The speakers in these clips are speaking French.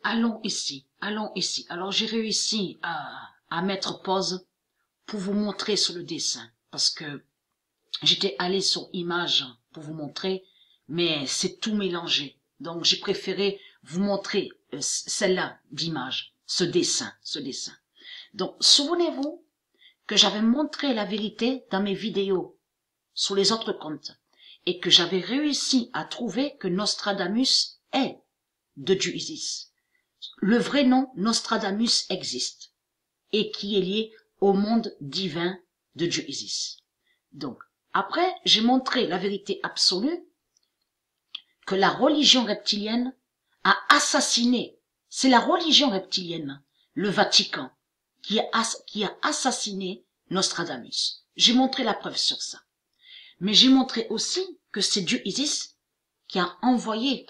Allons ici, allons ici. Alors j'ai réussi à mettre pause pour vous montrer sur le dessin, parce que j'étais allé sur image pour vous montrer, mais c'est tout mélangé. Donc j'ai préféré vous montrer celle-là d'image, ce dessin. Donc souvenez-vous que j'avais montré la vérité dans mes vidéos sur les autres comptes et que j'avais réussi à trouver que Nostradamus est de Dieu Isis. Le vrai nom Nostradamus existe et qui est lié au monde divin de Dieu Isis. Donc, après, j'ai montré la vérité absolue que la religion reptilienne a assassiné, c'est la religion reptilienne, le Vatican, qui a assassiné Nostradamus. J'ai montré la preuve sur ça. Mais j'ai montré aussi que c'est Dieu Isis qui a envoyé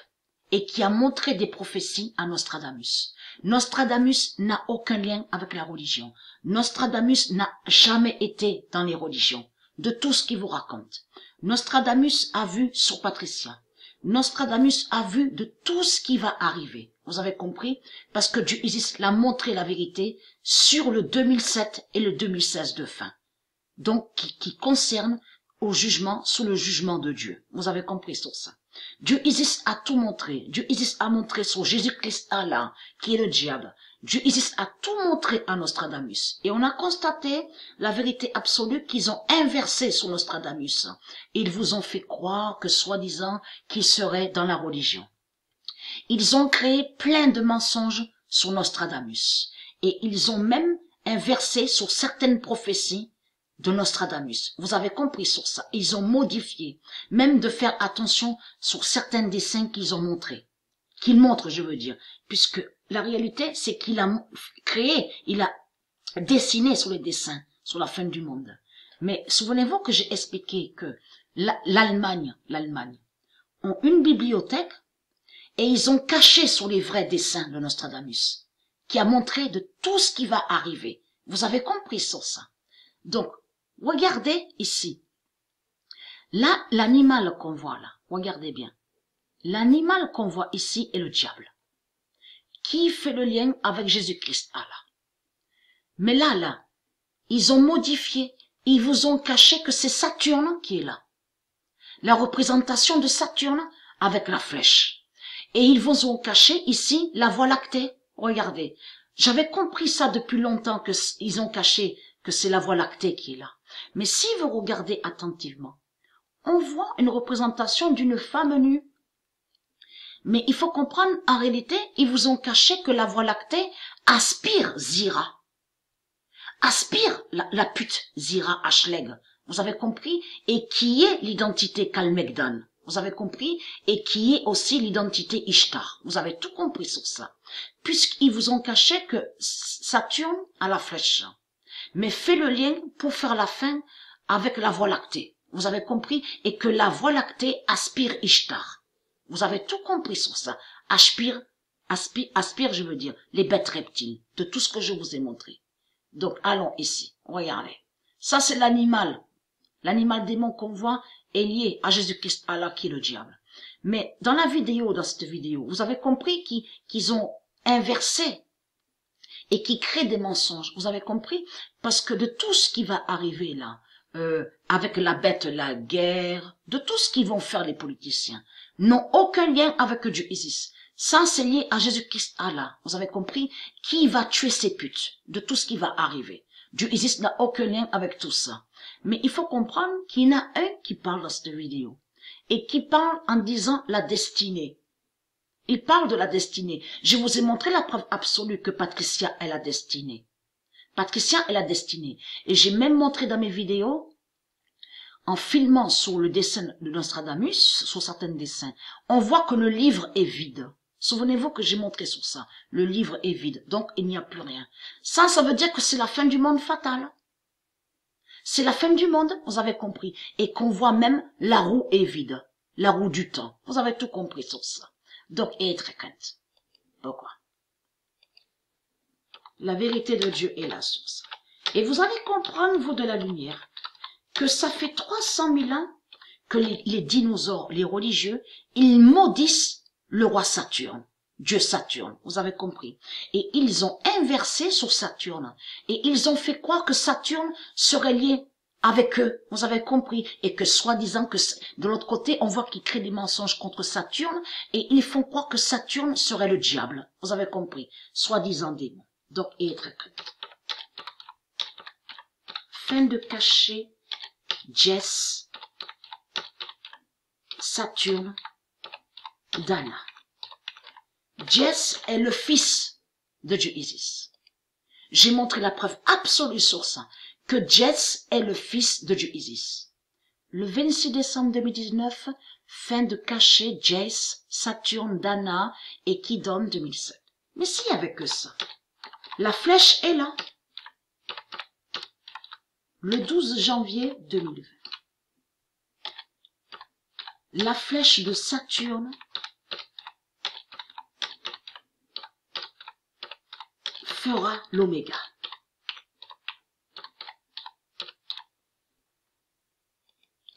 et qui a montré des prophéties à Nostradamus. Nostradamus n'a aucun lien avec la religion. Nostradamus n'a jamais été dans les religions, de tout ce qu'il vous raconte. Nostradamus a vu sur Patricia. Nostradamus a vu de tout ce qui va arriver. Vous avez compris? Parce que Dieu Isis l'a montré la vérité sur le 2007 et le 2016 de fin. Donc, qui concerne au jugement, sous le jugement de Dieu. Vous avez compris sur ça. Dieu Isis a tout montré. Dieu Isis a montré sur Jésus-Christ Allah, qui est le diable. Dieu Isis a tout montré à Nostradamus. Et on a constaté la vérité absolue qu'ils ont inversé sur Nostradamus. Ils vous ont fait croire que soi-disant qu'il serait dans la religion. Ils ont créé plein de mensonges sur Nostradamus. Et ils ont même inversé sur certaines prophéties de Nostradamus. Vous avez compris sur ça. Ils ont modifié, même de faire attention sur certains dessins qu'ils ont montrés. Qu'ils montrent, je veux dire. Puisque la réalité, c'est qu'il a créé, il a dessiné sur les dessins, sur la fin du monde. Mais souvenez-vous que j'ai expliqué que l'Allemagne ont une bibliothèque et ils ont caché sur les vrais dessins de Nostradamus, qui a montré de tout ce qui va arriver. Vous avez compris sur ça. Donc, regardez ici. Là, l'animal qu'on voit là, regardez bien. L'animal qu'on voit ici est le diable, qui fait le lien avec Jésus-Christ Allah. Mais là, ils ont modifié, ils vous ont caché que c'est Saturne qui est là. La représentation de Saturne avec la flèche. Et ils vous ont caché ici la Voie lactée. Regardez, j'avais compris ça depuis longtemps que ils ont caché que c'est la Voie lactée qui est là. Mais si vous regardez attentivement, on voit une représentation d'une femme nue. Mais il faut comprendre, en réalité, ils vous ont caché que la Voie lactée aspire Zira. Aspire la pute Zira Ashleg. Vous avez compris? Et qui est l'identité Kalmegdan. Vous avez compris? Et qui est aussi l'identité Ishtar. Vous avez tout compris sur ça. Puisqu'ils vous ont caché que Saturne a la flèche. Mais fait le lien pour faire la fin avec la Voie lactée. Vous avez compris? Et que la Voie lactée aspire Ishtar. Vous avez tout compris sur ça. Aspire, je veux dire, les bêtes reptiles, de tout ce que je vous ai montré. Donc, allons ici. Regardez. Ça, c'est l'animal. L'animal démon qu'on voit est lié à Jésus-Christ Allah, qui est le diable. Mais dans cette vidéo, vous avez compris qu'ils ont inversé et qui créent des mensonges. Vous avez compris? Parce que de tout ce qui va arriver là, avec la bête, la guerre, de tout ce qu'ils vont faire les politiciens, n'ont aucun lien avec Dieu Isis. Ça, c'est lié à Jésus-Christ Allah. Vous avez compris? Qui va tuer ces putes, de tout ce qui va arriver. Dieu Isis n'a aucun lien avec tout ça. Mais il faut comprendre qu'il y en a un qui parle dans cette vidéo. Et qui parle en disant la destinée. Il parle de la destinée. Je vous ai montré la preuve absolue que Patricia est la destinée. Patricia est la destinée. Et j'ai même montré dans mes vidéos, en filmant sur le dessin de Nostradamus, sur certains dessins, on voit que le livre est vide. Souvenez-vous que j'ai montré sur ça. Le livre est vide, donc il n'y a plus rien. Ça veut dire que c'est la fin du monde fatal. C'est la fin du monde, vous avez compris. Et qu'on voit même la roue est vide. La roue du temps. Vous avez tout compris sur ça. Donc, et très crainte. Pourquoi? La vérité de Dieu est la source. Et vous allez comprendre, vous de la lumière, que ça fait 300 000 ans que les dinosaures, les religieux, ils maudissent le roi Saturne. Dieu Saturne, vous avez compris. Et ils ont inversé sur Saturne. Et ils ont fait croire que Saturne serait lié avec eux, vous avez compris. Et que soi-disant que de l'autre côté, on voit qu'ils créent des mensonges contre Saturne. Et ils font croire que Saturne serait le diable. Vous avez compris. Soi-disant démon. Donc, et très clair. Fin de cacher Jess, Saturne, Dana. Jess est le fils de Dieu Isis. J'ai montré la preuve absolue sur ça, que Jess est le fils de Dieu Isis. Le 26 décembre 2019, fin de cacher Jess, Saturne, Dana et Kidon 2007. Mais s'il n'y avait que ça, la flèche est là. Le 12 janvier 2020. La flèche de Saturne fera l'oméga.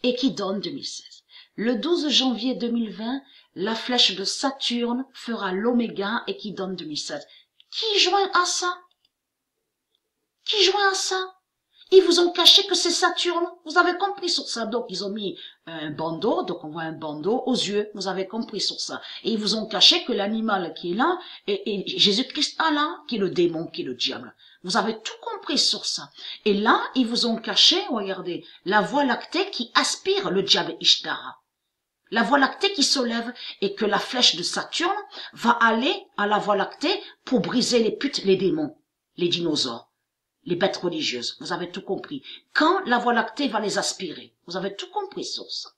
Et qui donne 2016. Le 12 janvier 2020, la flèche de Saturne fera l'oméga et qui donne 2016. Qui joint à ça? Qui joint à ça? Ils vous ont caché que c'est Saturne. Vous avez compris sur ça. Donc, ils ont mis un bandeau. Donc, on voit un bandeau aux yeux. Vous avez compris sur ça. Et ils vous ont caché que l'animal qui est là est Jésus-Christ Allah, qui est le démon, qui est le diable. Vous avez tout compris sur ça. Et là, ils vous ont caché, regardez, la voie lactée qui aspire le diable Ishtara. La voie lactée qui se lève et que la flèche de Saturne va aller à la voie lactée pour briser les putes, les démons, les dinosaures. Les bêtes religieuses, vous avez tout compris. Quand la voie lactée va les aspirer, vous avez tout compris sur ça.